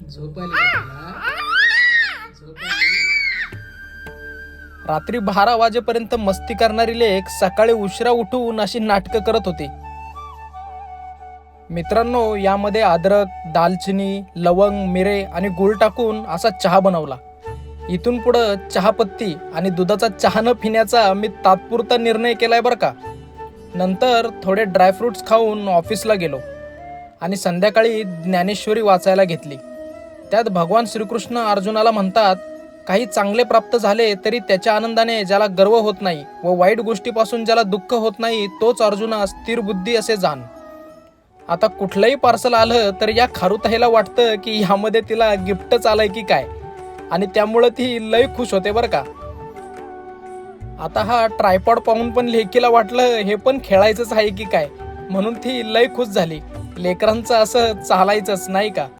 झोप आली का तुला? झोप आली? रात्री 12 वाजेपर्यंत मस्ती करणारी लेक सकाळी उशिरा उठून अशी नाटकं करत होती. मित्रांनो, यामध्ये अद्रक, दालचिनी, लवंग, मिरे आणि गूळ टाकून असा चहा बनवला. इथून पुढं चहापत्ती आणि दुधाचा चहा न पिण्याचा मी तात्पुरता निर्णय केलाय बरं का. नंतर थोडे ड्रायफ्रुट्स खाऊन ऑफिसला गेलो आणि संध्याकाळी ज्ञानेश्वरी वाचायला घेतली. त्यात भगवान श्रीकृष्ण अर्जुनाला म्हणतात, काही चांगले प्राप्त झाले तरी त्याच्या आनंदाने ज्याला गर्व होत नाही व वाईट गोष्टीपासून ज्याला दुःख होत नाही तोच अर्जुना स्थिर बुद्धी असे जाण. आता कुठलंही पार्सल आलं तर या खारुताईला वाटतं की ह्यामध्ये तिला गिफ्टच आलंय की काय, आणि त्यामुळं ती लय खुश होते बरं का. आता हा ट्रायपॉड पाहून पण लेकीला वाटलं हे पण खेळायचंच आहे की काय, म्हणून ती लय खुश झाली. लेकरांचं असं चालायचंच नाही का.